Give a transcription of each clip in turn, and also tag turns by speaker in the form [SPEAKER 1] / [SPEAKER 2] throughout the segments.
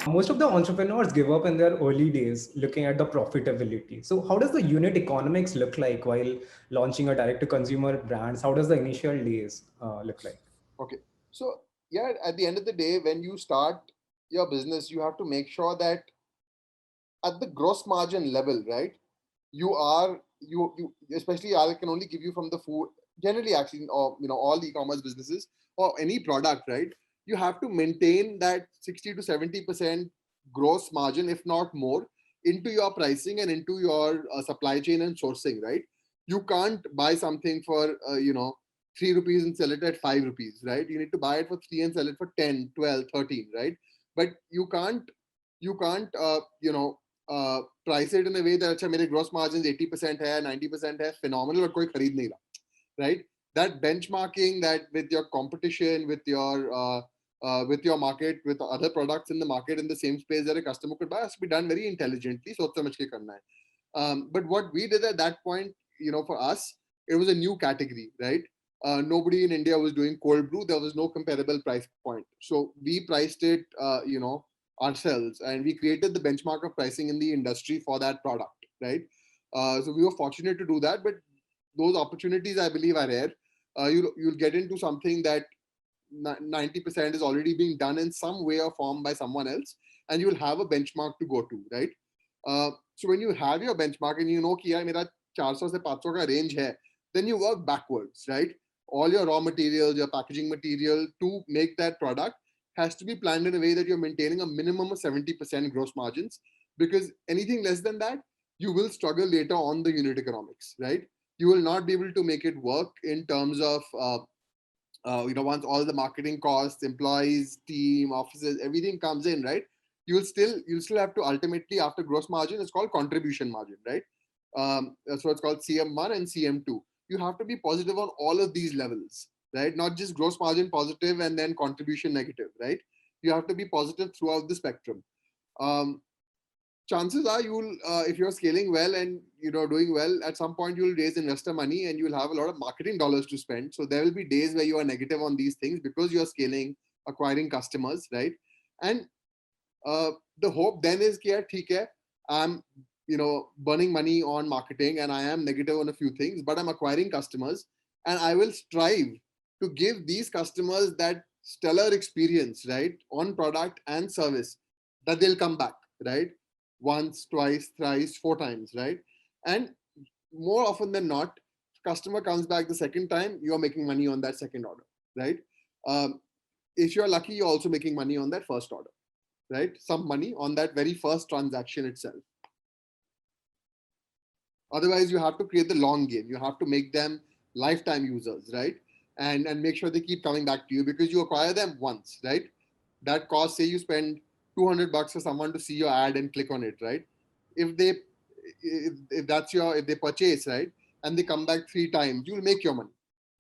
[SPEAKER 1] Most of the entrepreneurs give up in their early days looking at the profitability. So how does the unit economics look like while launching a direct to consumer brands? How does the initial days look like?
[SPEAKER 2] Okay. So yeah, at the end of the day, when you start your business, you have to make sure that at the gross margin level, right? You especially I can only give you from the food generally actually, or all e-commerce businesses or any product, right? You have to maintain that 60 to 70% gross margin, if not more, into your pricing and into your supply chain and sourcing, right? You can't buy something for 3 rupees and sell it at 5 rupees, right? You need to buy it for 3 and sell it for 10, 12, 13, right? But you can't price it in a way that अच्छा मेरे gross margins 80% है 90% है phenomenal और कोई खरीद नहीं रहा, right? That benchmarking, that with your competition, with your market, with other products in the market in the same space that a customer could buy, has to be done very intelligently. सोच समझ के करना है. But what we did at that point, for us, it was a new category, right? Nobody in India was doing cold brew. There was no comparable price point. So we priced it, ourselves, and we created the benchmark of pricing in the industry for that product, right? So we were fortunate to do that, but those opportunities, I believe, are rare. You'll get into something that 90% is already being done in some way or form by someone else, and you will have a benchmark to go to, right? So when you have your benchmark and you know कि यार मेरा 400 से 500 का range है, then you work backwards, right? All your raw materials, your packaging material to make that product has to be planned in a way that you're maintaining a minimum of 70% gross margins, because anything less than that, you will struggle later on the unit economics, right? You will not be able to make it work in terms of once all the marketing costs, employees, team, offices, everything comes in, right? You'll still have to ultimately, after gross margin, it's called contribution margin, right? So it's called CM1 and CM2. You have to be positive on all of these levels, right? Not just gross margin positive and then contribution negative, right? You have to be positive throughout the spectrum. Um, Chances are you'll if you're scaling well and doing well, at some point you'll raise investor money and you'll have a lot of marketing dollars to spend. So there will be days where you are negative on these things because you're scaling, acquiring customers, right? And uh, the hope then is कि यार ठीक है, I'm burning money on marketing and I am negative on a few things, but I'm acquiring customers, and I will strive to give these customers that stellar experience, right, on product and service, that they'll come back, right? Once, twice, thrice, four times, right? And more often than not, customer comes back the second time, you're making money on that second order, right? um, if you're lucky, you're also making money on that first order, right? Some money on that very first transaction itself. Otherwise, you have to create the long game. You have to make them lifetime users, right? And make sure they keep coming back to you, because you acquire them once, right? That cost, say you spend $200 for someone to see your ad and click on it, right? If they if that's your if they purchase, right, and they come back three times, you'll make your money,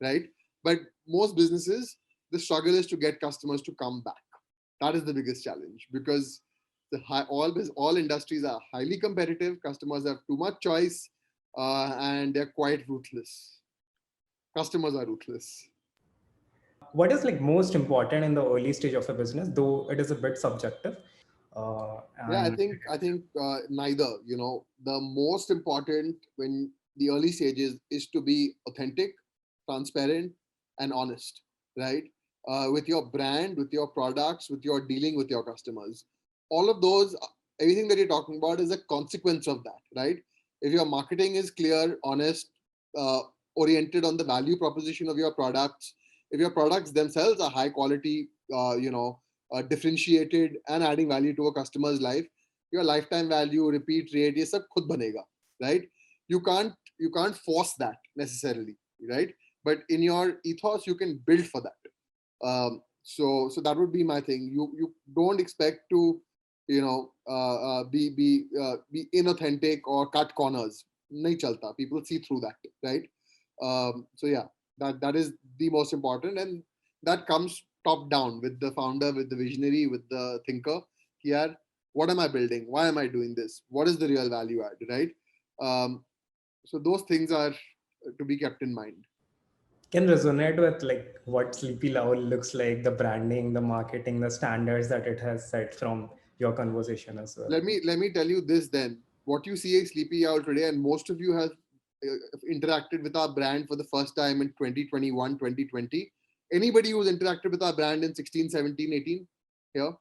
[SPEAKER 2] right? But most businesses, the struggle is to get customers to come back. That is the biggest challenge, because all industries are highly competitive. Customers have too much choice, and they're quite ruthless. Customers are ruthless.
[SPEAKER 1] What is like most important in the early stage of a business, though it is a bit subjective?
[SPEAKER 2] Yeah, I
[SPEAKER 1] And
[SPEAKER 2] think I think neither. The most important when the early stages is to be authentic, transparent, and honest, right? With your brand, with your products, with your dealing with your customers. All of those, everything that you're talking about is a consequence of that, right? If your marketing is clear, honest, uh, oriented on the value proposition of your products, if your products themselves are high quality, differentiated and adding value to a customer's life, your lifetime value, repeat rate, ये सब खुद बनेगा, right? You can't force that necessarily, right? But in your ethos, you can build for that. So that would be my thing. You don't expect to be inauthentic or cut corners. नहीं चलता. People see through that, right? So yeah, that is the most important, and that comes top down with the founder, with the visionary, with the thinker. Here, what am I building? Why am I doing this? What is the real value add, right? Um, so those things are to be kept in mind.
[SPEAKER 1] can resonate with like what Sleepy Owl looks like, the branding, the marketing, the standards that it has set from your conversation as well.
[SPEAKER 2] Let me tell you this then. What you see at Sleepy Owl today, and most of you have interacted with our brand for the first time in 2021, 2020. Anybody who's interacted with our brand in 16, 17, 18 here?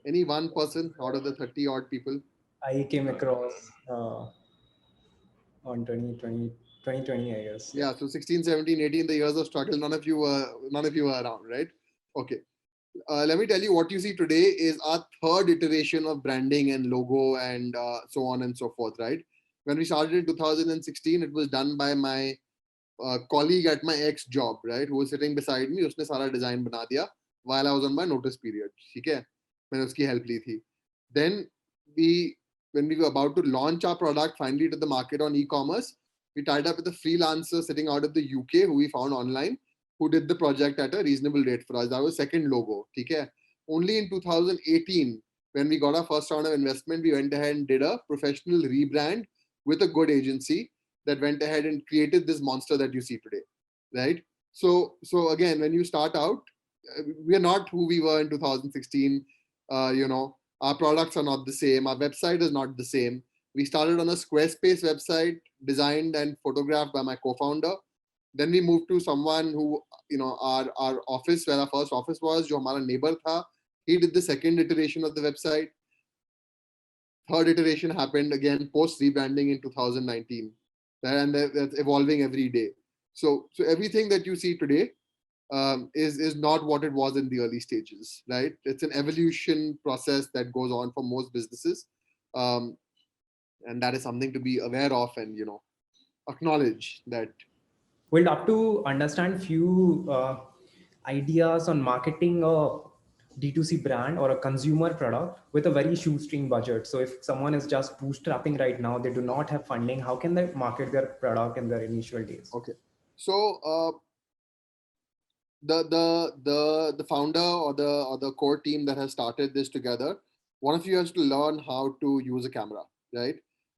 [SPEAKER 2] Any one person out of the 30 odd people?
[SPEAKER 1] I came across on 2020, I guess.
[SPEAKER 2] Yeah, so 16, 17, 18, the years of struggle, none of you were around, right? Okay. Let me tell you, what you see today is our third iteration of branding and logo and so on and so forth, right? When we started in 2016, it was done by my colleague at my ex job, right, who was sitting beside me. उसने सारा design बना दिया while I was on my notice period. ठीक है, मैंने उसकी help ली थी. Then we, when we were about to launch our product finally to the market on e-commerce, we tied up with a freelancer sitting out of the UK who we found online, who did the project at a reasonable rate for us. That was second logo. ठीक है. Only in 2018, when we got our first round of investment, we went ahead and did a professional rebrand with a good agency that went ahead and created this monster that you see today, right? So again, when you start out, we are not who we were in 2016. Our products are not the same. Our website is not the same. We started on a Squarespace website designed and photographed by my co-founder. Then we moved to someone who, our office, where our first office was, jo hamara neighbor tha. He did the second iteration of the website. Third iteration happened again post rebranding in 2019, and that's evolving every day. So everything that you see today is not what it was in the early stages, right? It's an evolution process that goes on for most businesses, and that is something to be aware of and acknowledge that.
[SPEAKER 1] We'll have to understand few ideas on marketing a D2C brand or a consumer product with a very shoestring budget. So if someone is just bootstrapping right now, they do not have funding, how can they market their product in their initial days?
[SPEAKER 2] Okay. So the founder or the core team that has started this together, one of you has to learn how to use a camera, right?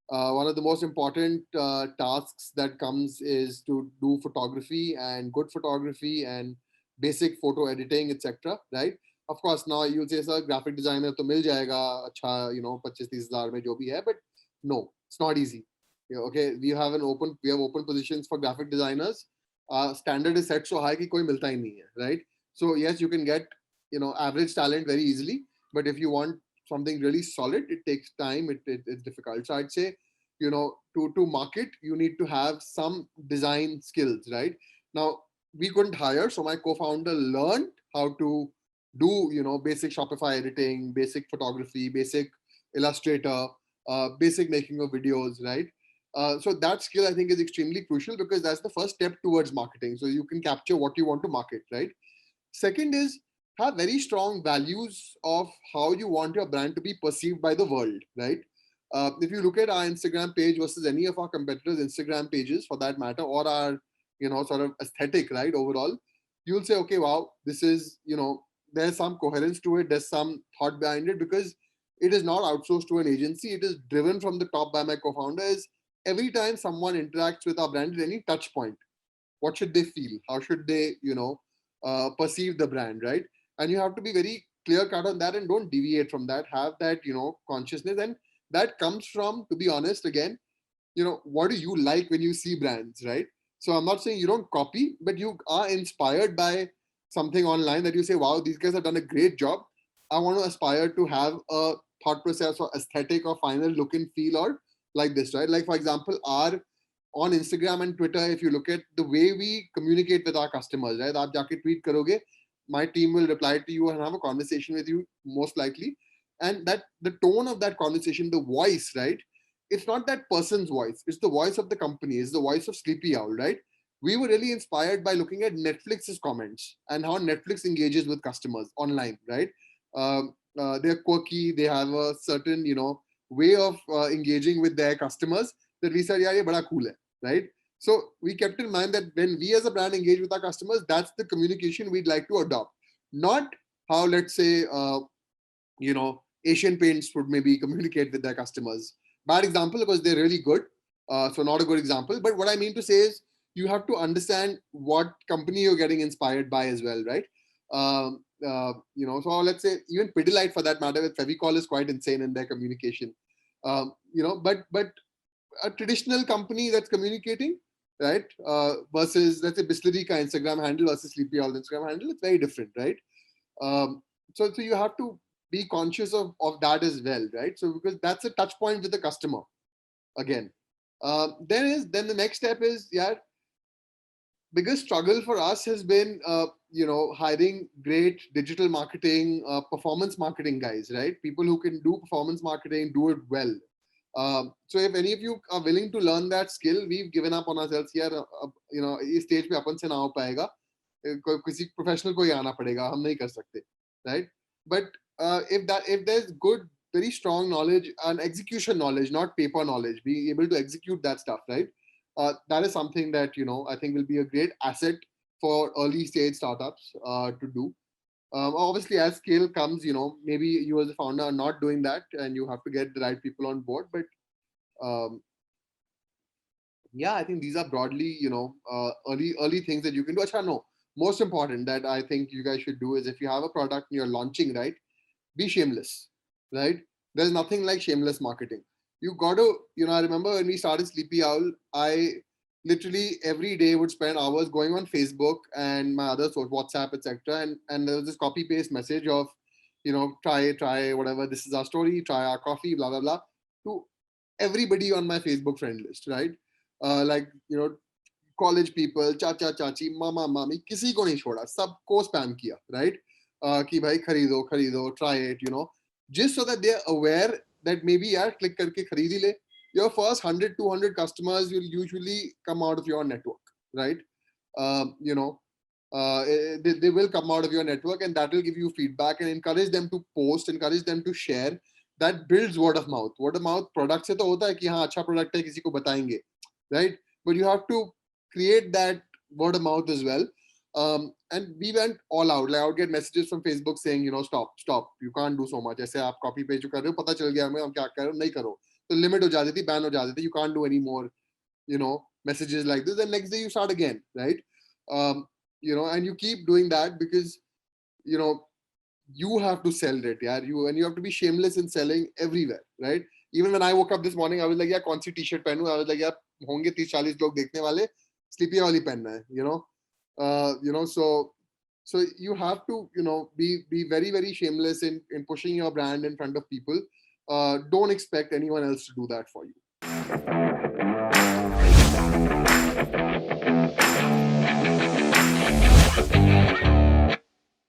[SPEAKER 2] One of the most important tasks that comes is to do photography and good photography and basic photo editing, etc. Right? Of course, now you'll say, sir, graphic designer to mil jayega, acha, 25-30 mein jo bhi hai, but no, it's not easy. Okay, we have open positions for graphic designers. Standard is set so high कि कोई मिलता ही नहीं है, right? So yes, you can get average talent very easily, but if you want something really solid, it takes time. It's difficult. So I'd say, to market, you need to have some design skills, right? Now we couldn't hire, so my co-founder learned how to do basic Shopify editing, basic photography, basic Illustrator, basic making of videos, right? So that skill I think is extremely crucial because that's the first step towards marketing. So you can capture what you want to market, right? Second is have very strong values of how you want your brand to be perceived by the world, right? If you look at our Instagram page versus any of our competitors' Instagram pages for that matter, or our, sort of aesthetic, right? Overall, you'll say, okay, wow, this is, there's some coherence to it. There's some thought behind it because it is not outsourced to an agency. It is driven from the top by my co-founder. Is every time someone interacts with our brand at any touch point, what should they feel? How should they, perceive the brand, right? And you have to be very clear cut on that and don't deviate from that. Have that, consciousness. And that comes from, to be honest, again, what do you like when you see brands, right? So I'm not saying you don't copy, but you are inspired by something online that you say, wow, these guys have done a great job. I want to aspire to have a thought process or aesthetic or final look and feel or like this, right? Like, for example, on Instagram and Twitter, if you look at the way we communicate with our customers, right? Aap jaake tweet karoge, my team will reply to you and have a conversation with you most likely. And that the tone of that conversation, the voice, right? It's not that person's voice. It's the voice of the company. It's the voice of Sleepy Owl, right? We were really inspired by looking at Netflix's comments and how Netflix engages with customers online, right? They're quirky. They have a certain, way of engaging with their customers that we said, yeah, ye bada cool hai, right? So we kept in mind that when we as a brand engage with our customers, that's the communication we'd like to adopt. Not how, let's say, Asian Paints would maybe communicate with their customers. Bad example because they're really good. So not a good example. But what I mean to say is you have to understand what company you're getting inspired by as well, right? So let's say even Pidilite for that matter with Fevicol is quite insane in their communication. But a traditional company that's communicating, right, versus let's say Bisleri ka Instagram handle versus Sleepy Owl Instagram handle, it's very different, right? So you have to be conscious of that as well, right? So because that's a touch point with the customer again. Then the next step is, yeah, biggest struggle for us has been hiring great digital marketing, performance marketing guys, right? People who can do performance marketing, do it well. So if any of you are willing to learn that skill, we've given up on ourselves here. इस stage पे अपन से ना हो पाएगा, किसी professional को ही आना पड़ेगा, हम नहीं कर सकते, right? But if there's good, very strong knowledge and execution knowledge, not paper knowledge, being able to execute that stuff, right? That is something that I think will be a great asset for early stage startups to do. Obviously, as scale comes, maybe you as a founder are not doing that, and you have to get the right people on board. But yeah, I think these are broadly, early things that you can do. Achha, no, most important that I think you guys should do is if you have a product and you're launching, right, be shameless, right? There's nothing like shameless marketing. You got to, I remember when we started Sleepy Owl, I literally every day would spend hours going on Facebook and my other source, WhatsApp, etc. And there was this copy paste message of, try whatever. This is our story. Try our coffee. Blah blah blah. To everybody on my Facebook friend list, right? Like college people, चाचा चाची, मामा मामी, किसी को नहीं छोड़ा, सबको spam किया, right? कि भाई खरीदो, try it, just so that they're aware that maybe यार click करके खरीद ही ले. Your first 100, 200 customers will usually come out of your network, right? They will come out of your network, and that will give you feedback and encourage them to post, encourage them to share. That builds word of mouth. Word of mouth product से तो होता है कि हाँ अच्छा product है, किसी को बताएंगे, right? But you have to create that word of mouth as well. And we went all out. Like I would get messages from Facebook saying, stop, you can't do so much. ऐसे आप copy paste जो कर रहे हो, पता चल गया हमें, हम क्या कर रहे हो, नहीं करो. So limit हो जाती थी, ban हो जाती थी. You can't do any more, messages like this. And next day you start again, right? And you keep doing that because, you have to sell it, yeah. You have to be shameless in selling everywhere, right? Even when I woke up this morning, I was like, yeah, कौन सी t-shirt पहनूं? I was like, yeah, होंगे 30-40 लोग देखने वाले, Sleepy वाली पहनना है, so you have to, be very, very shameless in pushing your brand in front of people. Don't expect anyone else to do that for you.